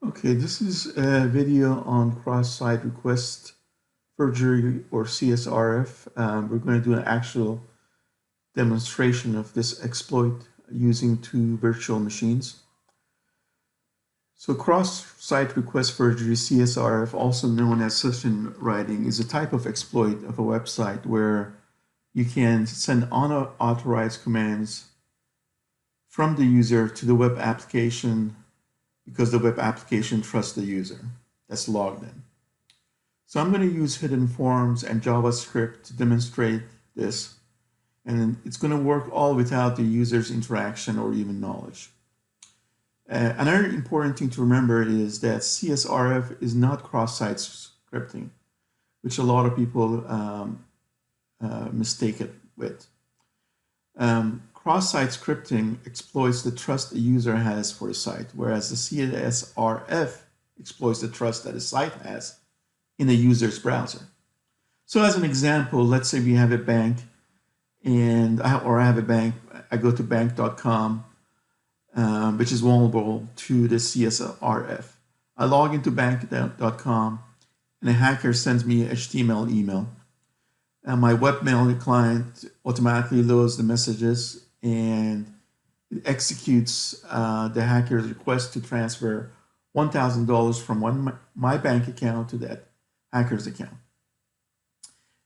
Okay, this is a video on cross-site request forgery or CSRF. We're going to do an actual demonstration of this exploit using two virtual machines. So cross-site request forgery, CSRF, also known as session writing, is a type of exploit of a website where you can send unauthorized commands from the user to the web application because the web application trusts the user that's logged in. So I'm going to use hidden forms and JavaScript to demonstrate this, and it's going to work all without the user's interaction or even knowledge. Another important thing to remember is that CSRF is not cross-site scripting, which a lot of people mistake it with. Cross-site scripting exploits the trust a user has for a site, whereas the CSRF exploits the trust that a site has in a user's browser. So as an example, let's say we have a bank, I go to bank.com, which is vulnerable to the CSRF. I log into bank.com, and a hacker sends me an HTML email. And my webmail client automatically loads the messages and it executes the hacker's request to transfer $1,000 from my bank account to that hacker's account.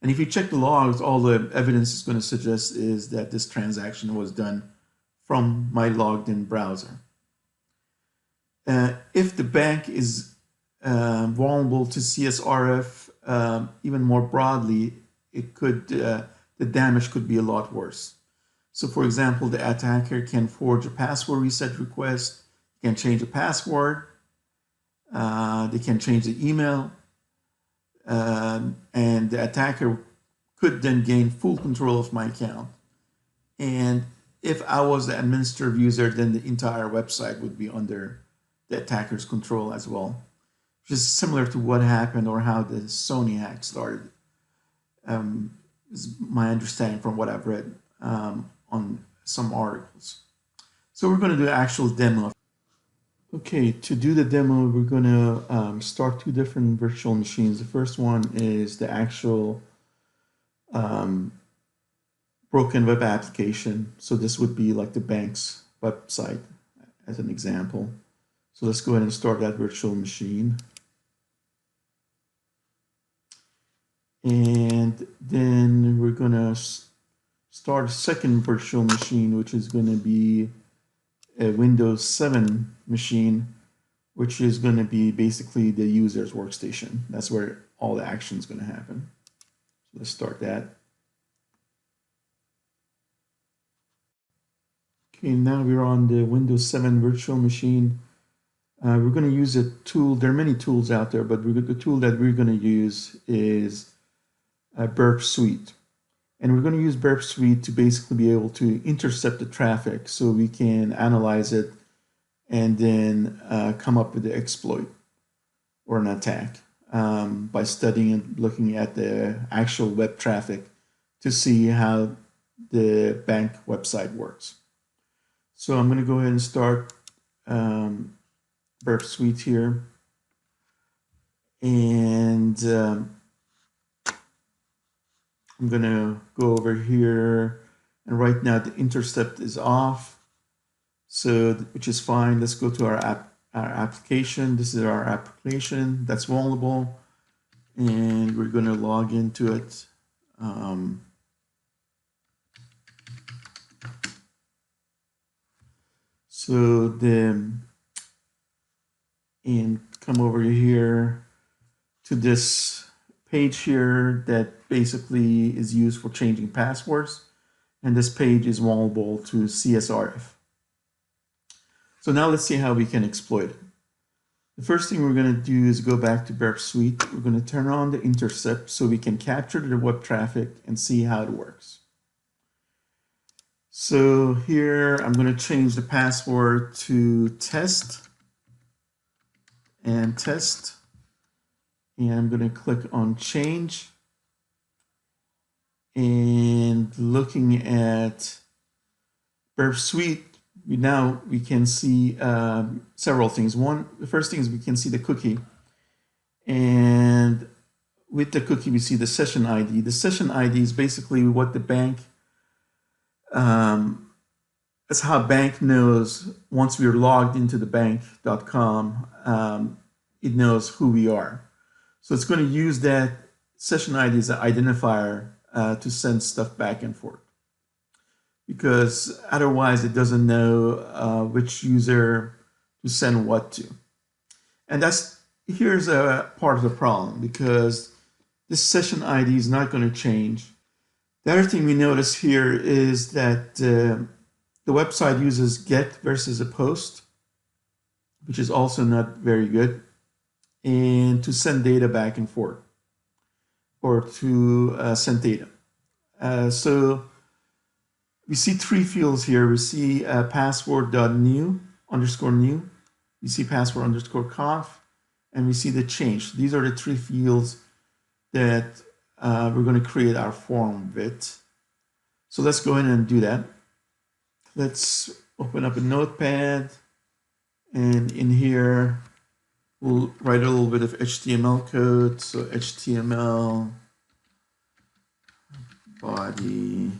And if you check the logs, all the evidence is going to suggest is that this transaction was done from my logged in browser. If the bank is vulnerable to CSRF even more broadly, the damage could be a lot worse. So for example, the attacker can forge a password reset request, can change the password, they can change the email, and the attacker could then gain full control of my account. And if I was the administrative user, then the entire website would be under the attacker's control as well, which is similar to what happened or how the Sony hack started. Is my understanding from what I've read on some articles. So we're going to do an actual demo. Okay, to do the demo, we're going to start two different virtual machines. The first one is the actual broken web application. So this would be like the bank's website as an example. So let's go ahead and start that virtual machine. And then we're going to start a second virtual machine, which is going to be a Windows 7 machine, which is going to be basically the user's workstation. That's where all the action is going to happen. So let's start that. Okay, now we're on the Windows 7 virtual machine. We're going to use a tool. There are many tools out there, but the tool that we're going to use is Burp Suite. And we're going to use Burp Suite to basically be able to intercept the traffic so we can analyze it and then come up with the exploit or an attack by studying and looking at the actual web traffic to see how the bank website works. So I'm going to go ahead and start Burp Suite here. And I'm going to go over here, and right now the intercept is off, so which is fine. Let's go to our application. This is our application that's vulnerable, and we're going to log into it. And come over here to this page here that basically is used for changing passwords, and this page is vulnerable to CSRF. So now let's see how we can exploit it. The first thing we're going to do is go back to Burp Suite. We're going to turn on the intercept so we can capture the web traffic and see how it works. So here I'm going to change the password to test and test. And I'm going to click on change, and looking at Burp Suite now we can see several things. The first thing is we can see the cookie, and with the cookie we see the session ID. The session ID is basically what the bank, that's how bank knows once we're logged into the bank.com, it knows who we are. So it's going to use that session ID as an identifier to send stuff back and forth, because otherwise it doesn't know which user to send what to. And here's a part of the problem, because this session ID is not going to change. The other thing we notice here is that the website uses get versus a post, which is also not very good, and to send data back and forth, or to send data. So we see three fields here. We see password.new _ new. We see password _ conf, and we see the change. These are the three fields that we're going to create our form with. So let's go ahead and do that. Let's open up a notepad, and in here we'll write a little bit of HTML code. So HTML body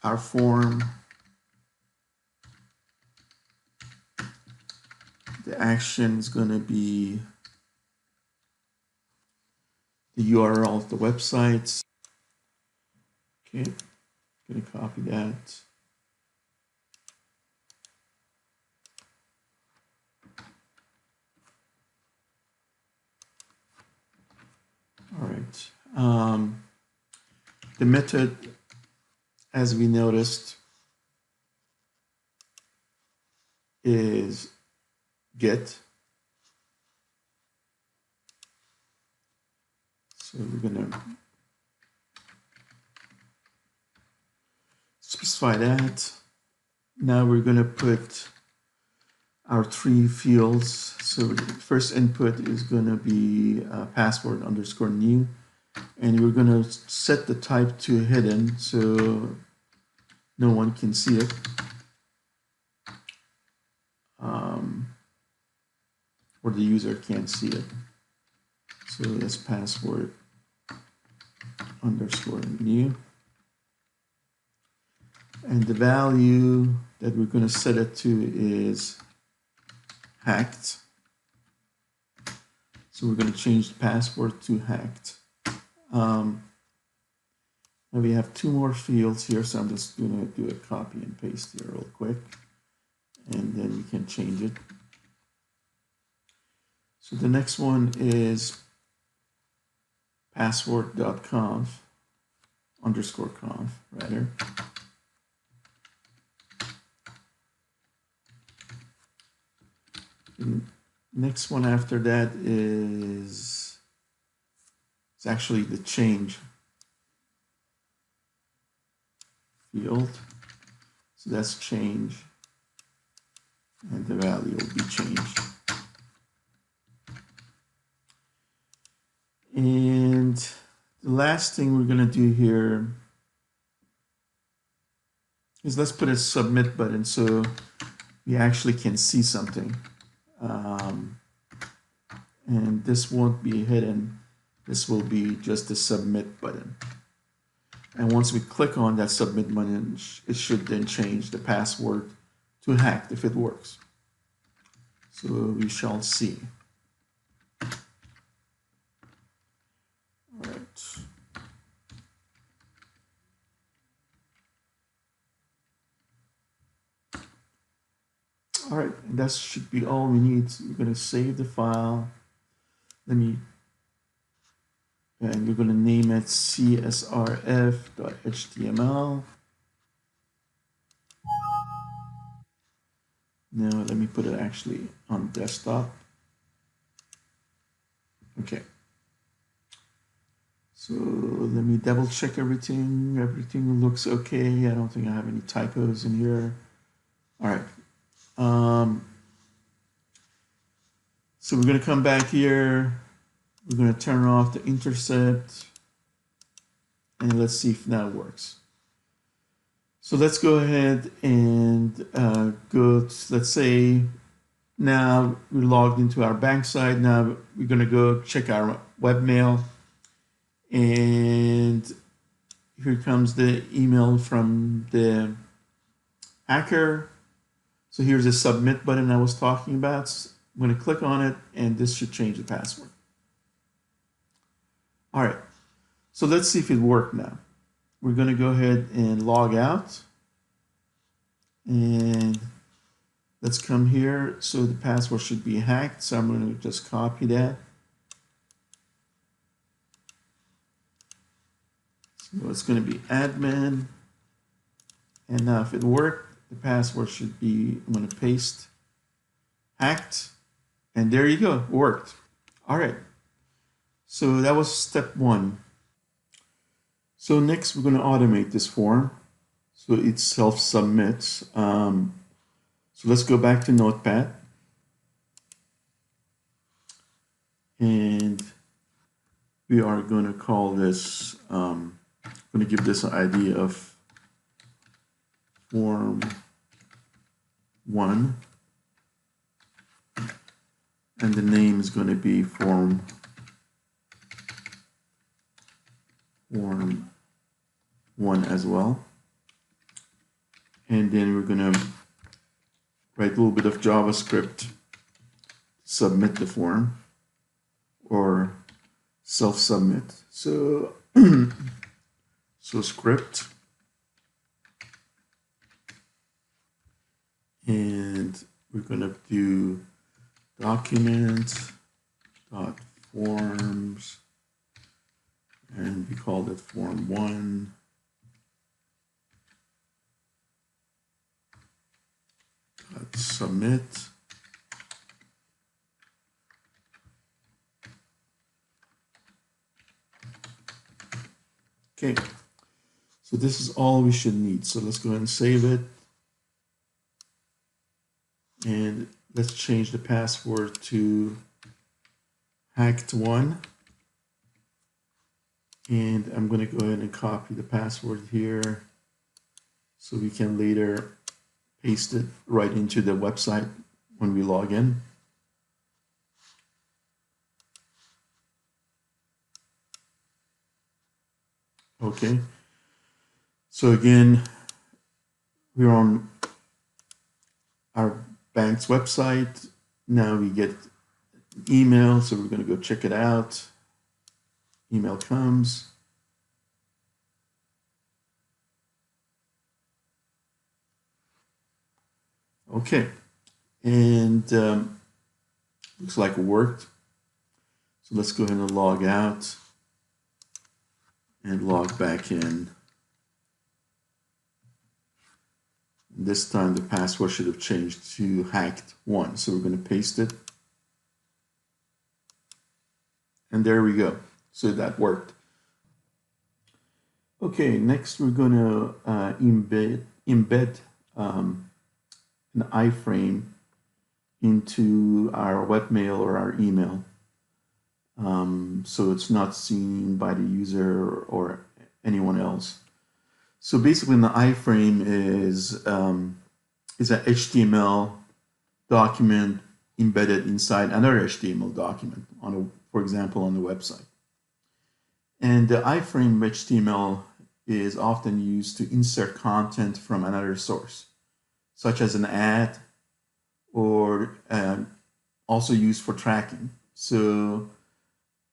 our form, the action is going to be the URL of the website. Okay, going to copy that. All right. The method, as we noticed, is get. So we're going to specify that. Now we're going to put our three fields. So the first input is going to be password _ new, and we're going to set the type to hidden so no one can see it. Or the user can't see it. So that's password _ new. And the value that we're going to set it to is hacked. So we're going to change the password to hacked. Now we have two more fields here, so I'm just going to do a copy and paste here real quick, and then we can change it. So the next one is password.conf _ conf rather. The next one after that is it's actually the change field. So that's change, and the value will be changed. And the last thing we're going to do here is let's put a submit button so we actually can see something. And this won't be hidden. This will be just the submit button. And once we click on that submit button, it should then change the password to hacked if it works. So we shall see. All right. All right, and that should be all we need. So we're going to save the file. And we're going to name it csrf.html. Now let me put it actually on desktop. Okay. So let me double check everything. Everything looks okay. I don't think I have any typos in here. All right. So we're going to come back here. We're going to turn off the intercept. and let's see if now it works. So let's go ahead and go to, let's say now we logged into our bank site. Now we're going to go check our webmail, and here comes the email from the hacker. So here's the submit button I was talking about. I'm going to click on it, and this should change the password. All right, so let's see if it worked now. We're going to go ahead and log out, and let's come here. So the password should be hacked, so I'm going to just copy that. So it's going to be admin, and now if it worked, the password should be, I'm going to paste hacked, and there you go, it worked. All right, so that was step one. So next we're going to automate this form so it self-submits. So let's go back to Notepad, and we are going to call this, going to give this an ID of form 1, and the name is going to be form 1 as well. And then we're going to write a little bit of JavaScript to submit the form or self-submit. So, so script, and we're going to do document.forms, and we called it form 1. Submit. Okay, so this is all we should need. So let's go ahead and save it. And let's change the password to hacked1. And I'm going to go ahead and copy the password here so we can later paste it right into the website when we log in. Okay, so again, we're on our bank's website. Now we get email, so we're going to go check it out. Email comes. Okay, and looks like it worked. So let's go ahead and log out and log back in. This time the password should have changed to hacked1. So we're going to paste it. And there we go. So that worked. Okay, next we're going to embed an iframe into our webmail or our email. So it's not seen by the user or anyone else. So basically, the iframe is an HTML document embedded inside another HTML document for example, on the website. And the iframe HTML is often used to insert content from another source, such as an ad, or also used for tracking. So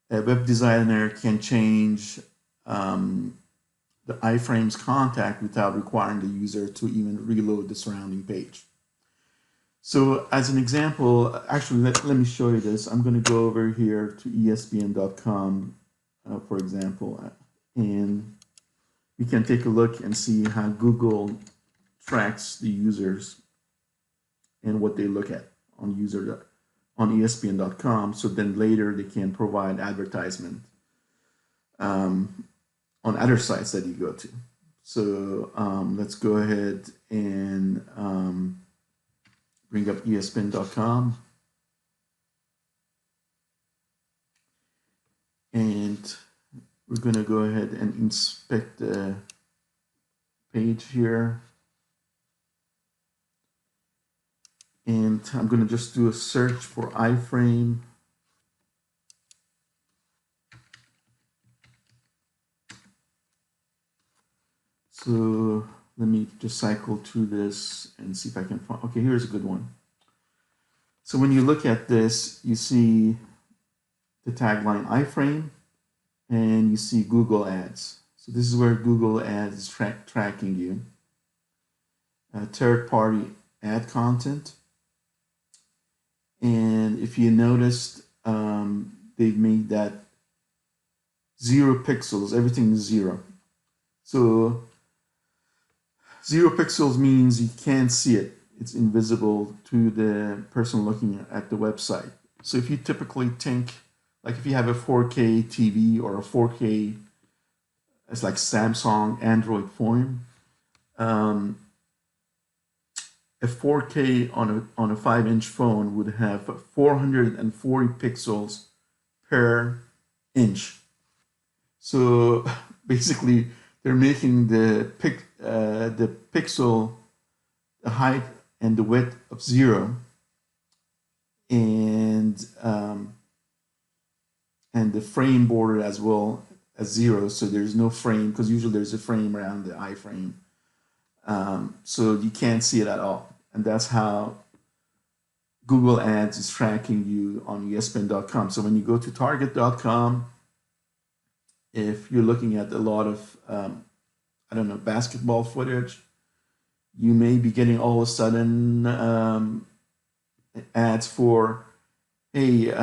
a web designer can change the iframe's content without requiring the user to even reload the surrounding page. So as an example, actually, let me show you this. I'm going to go over here to ESPN.com, for example, and we can take a look and see how Google tracks the users and what they look at on ESPN.com. So then later they can provide advertisement on other sites that you go to. So let's go ahead and bring up ESPN.com. And We're going to go ahead and inspect the page here. And I'm going to just do a search for iframe. So let me just cycle through this and see if I can find. Okay, here's a good one. So when you look at this, you see the tagline iframe and you see Google Ads. So this is where Google Ads is tracking you. Third-party ad content. And if you noticed, they've made that 0 pixels, everything is 0. So 0 pixels means you can't see it. It's invisible to the person looking at the website. So if you typically think, like if you have a 4K TV or a 4K, it's like Samsung Android phone, a 4K on a 5-inch phone would have 440 pixels per inch. So basically, they're making the pixel, the height and the width of 0, and the frame border as well as 0. So there's no frame, because usually there's a frame around the iframe. So you can't see it at all. And that's how Google Ads is tracking you on ESPN.com. So when you go to Target.com, if you're looking at a lot of, I don't know, basketball footage, you may be getting all of a sudden ads for, hey,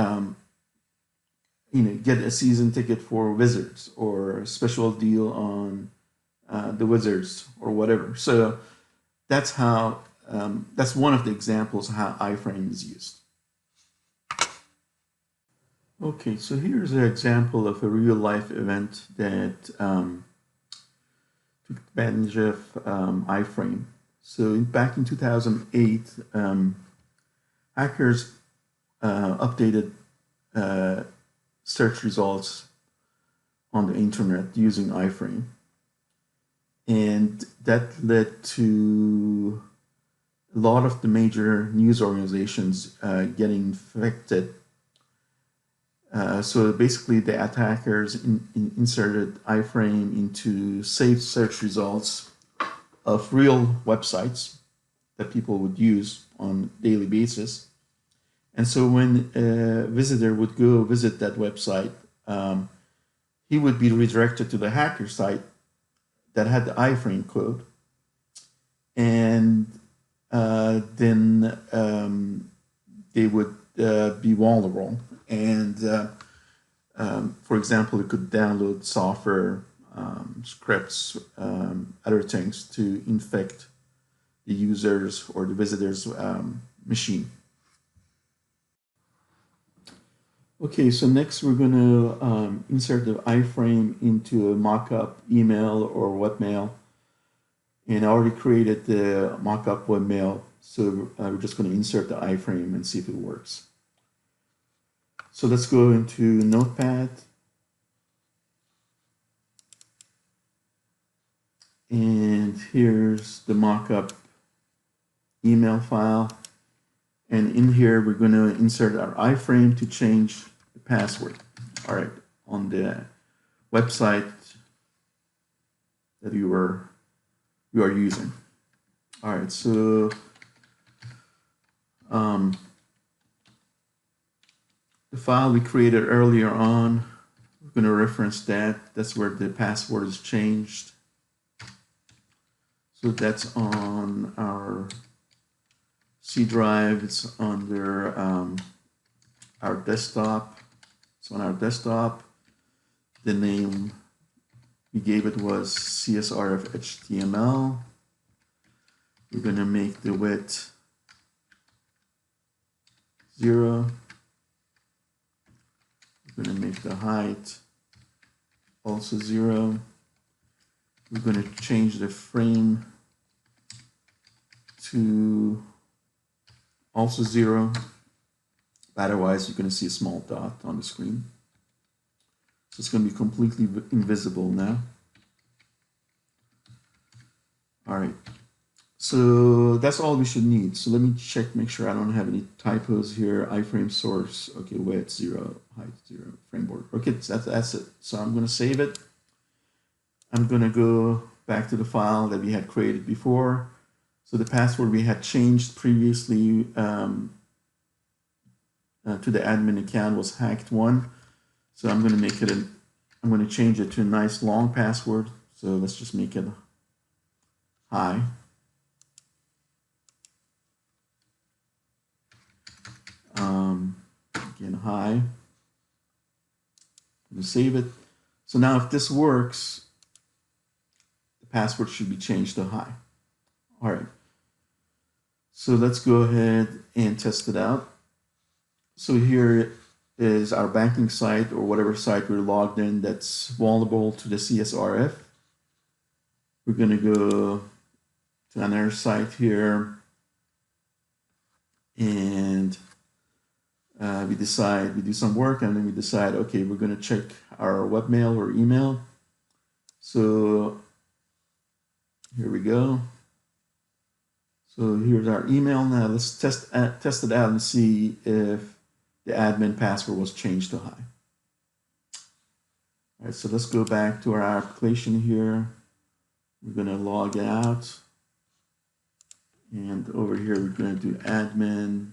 get a season ticket for Wizards, or a special deal on the Wizards, or whatever. So that's how, that's one of the examples of how iframe is used. Okay, so here's an example of a real-life event that took advantage of iframe. So back in 2008, hackers updated search results on the internet using iframe. And that led to a lot of the major news organizations getting infected. So basically, the attackers inserted iframe into saved search results of real websites that people would use on a daily basis. And so when a visitor would go visit that website, he would be redirected to the hacker site that had the iframe code. And then they would be vulnerable. And for example, you could download software, scripts, other things to infect the users or the visitor's machine. Okay, so next we're going to insert the iframe into a mock-up email or webmail. And I already created the mock-up webmail, so we're just going to insert the iframe and see if it works. So let's go into Notepad. And here's the mock-up email file. And in here, we're going to insert our iframe to change the password. All right, on the website that you are using. All right, so the file we created earlier on, we're going to reference that. That's where the password is changed. So that's on our C drive. It's under our desktop. It's on our desktop. The name we gave it was CSRF HTML. We're going to make the width 0. We're going to make the height also 0. We're going to change the frame to also 0. Otherwise, you're going to see a small dot on the screen. So it's going to be completely invisible now. All right. So that's all we should need. So let me check, make sure I don't have any typos here. Iframe source, okay, width 0, height 0, framework. Okay, that's it. So I'm going to save it. I'm going to go back to the file that we had created before. So the password we had changed previously to the admin account was hacked1. So I'm going to make it I'm going to change it to a nice long password. So let's just make it hi. Again, hi. I'm going to save it. So now if this works, the password should be changed to hi. All right. So let's go ahead and test it out. So here is our banking site or whatever site we're logged in that's vulnerable to the CSRF. We're going to go to another site here, and we do some work, and then we decide, okay, we're going to check our webmail or email. So here we go. So here's our email. Now let's test it out and see if the admin password was changed to hi. All right, so let's go back to our application here. We're going to log out. And over here, we're going to do admin.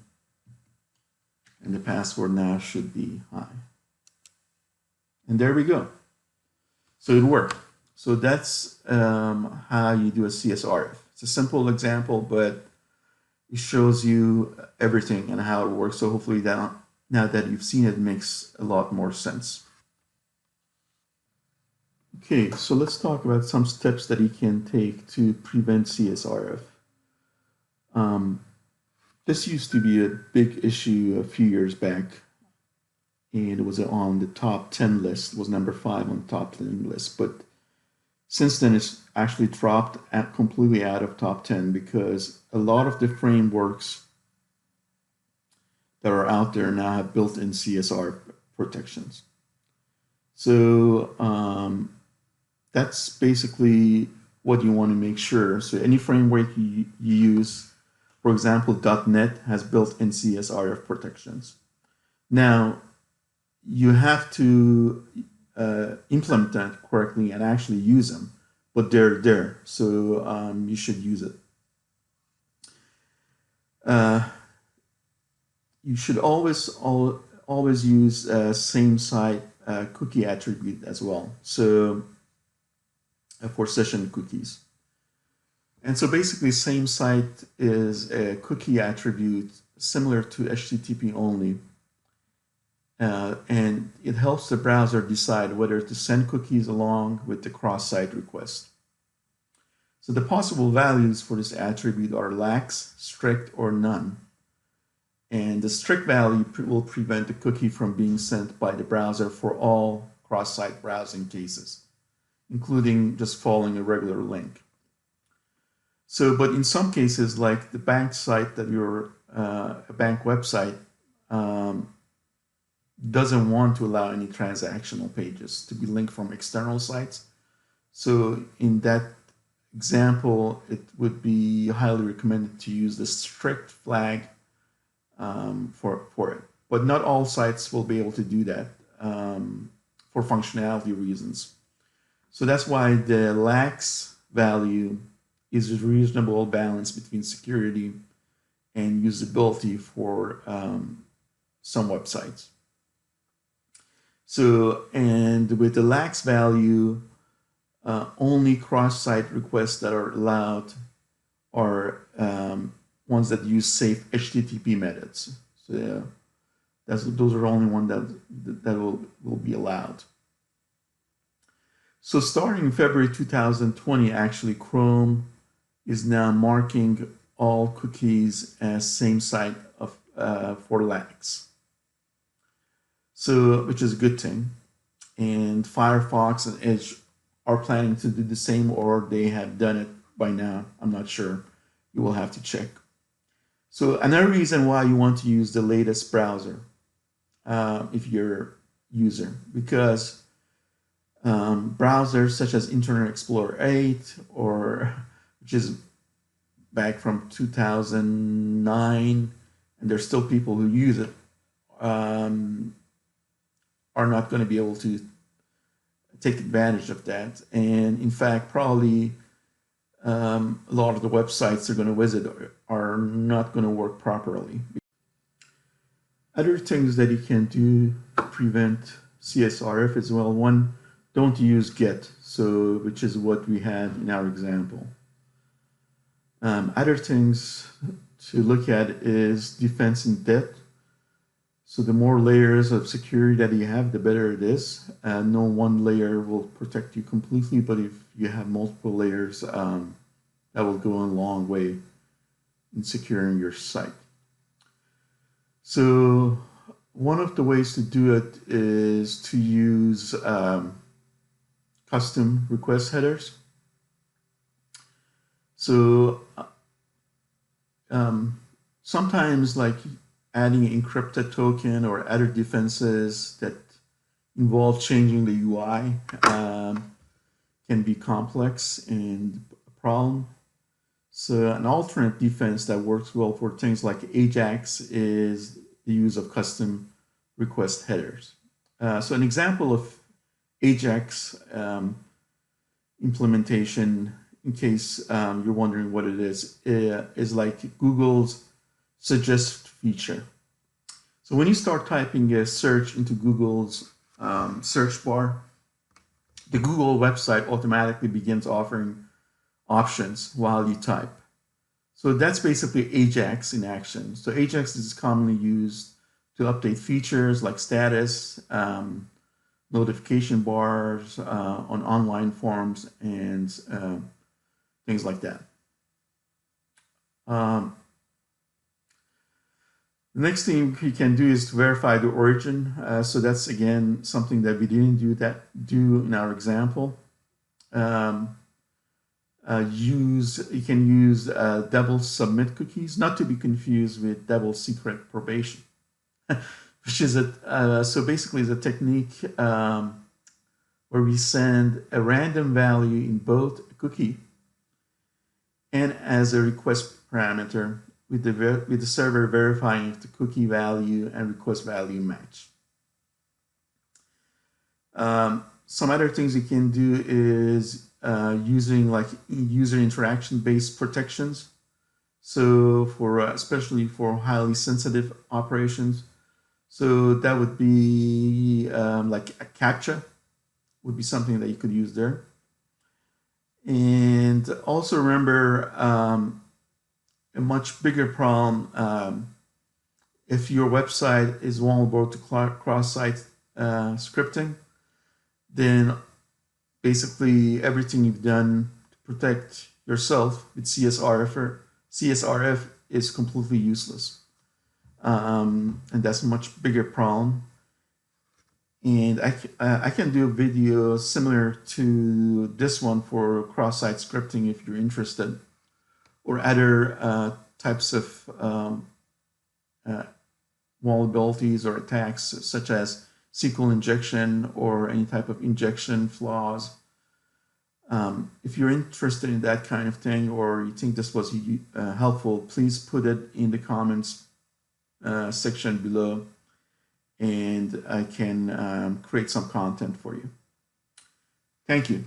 And the password now should be hi. And there we go. So it worked. So that's how you do a CSRF. It's a simple example, but it shows you everything and how it works. So hopefully now that you've seen it, it makes a lot more sense. Okay, so let's talk about some steps that you can take to prevent CSRF. This used to be a big issue a few years back, and it was on the top 10 list. It was number 5 on the top 10 list, but since then it's actually dropped completely out of top 10 because a lot of the frameworks that are out there now have built-in CSR protections. So that's basically what you want to make sure. So any framework you use, for example, .NET has built-in CSRF protections. Now, you have to implement that correctly and actually use them, but they're there, so you should use it. You should always use same site cookie attribute as well. So for session cookies. And so basically same site is a cookie attribute similar to HTTP only. And it helps the browser decide whether to send cookies along with the cross-site request. So the possible values for this attribute are lax, strict, or none. And the strict value will prevent the cookie from being sent by the browser for all cross-site browsing cases, including just following a regular link. So, but in some cases, like the bank site that a bank website doesn't want to allow any transactional pages to be linked from external sites. So in that example, it would be highly recommended to use the strict flag for it. But not all sites will be able to do that for functionality reasons. So that's why the lax value is a reasonable balance between security and usability for some websites. So, and with the lax value, only cross-site requests that are allowed are ones that use safe HTTP methods. So those are the only ones that will be allowed. So starting in February 2020, actually Chrome is now marking all cookies as same site for lax. So, which is a good thing. And Firefox and Edge are planning to do the same, or they have done it by now. I'm not sure. You will have to check. So another reason why you want to use the latest browser if you're a user, because Browsers such as Internet Explorer 8, or which is back from 2009, and there's still people who use it, are not going to be able to take advantage of that. And in fact, probably a lot of the websites they're going to visit are not going to work properly. Other things that you can do to prevent CSRF as well. One, don't use get, which is what we had in our example. Other things to look at is defense in depth. So the more layers of security that you have, the better it is. No one layer will protect you completely, but if you have multiple layers, that will go a long way in securing your site. So one of the ways to do it is to use custom request headers. So sometimes, like adding an encrypted token or other defenses that involve changing the UI can be complex and a problem. So an alternate defense that works well for things like Ajax is the use of custom request headers. So an example of Ajax implementation, in case you're wondering what it is like Google's suggest feature. So when you start typing a search into Google's search bar, the Google website automatically begins offering options while you type. So that's basically Ajax in action. So Ajax is commonly used to update features like status, notification bars on online forums, and things like that. The next thing we can do is to verify the origin. So that's again something that we didn't do in our example. You can use double submit cookies, not to be confused with double secret probation, which is so basically is a technique where we send a random value in both a cookie and as a request parameter, with the server verifying if the cookie value and request value match. Some other things you can do is using like user interaction based protections. So especially for highly sensitive operations. So that would be like a CAPTCHA would be something that you could use there. And also remember, a much bigger problem, if your website is vulnerable to cross-site scripting, then basically everything you've done to protect yourself with CSRF is completely useless. And that's a much bigger problem. And I can do a video similar to this one for cross-site scripting if you're interested, or other types of vulnerabilities or attacks, such as SQL injection or any type of injection flaws. If you're interested in that kind of thing, or you think this was helpful, please put it in the comments section below, and I can create some content for you. Thank you.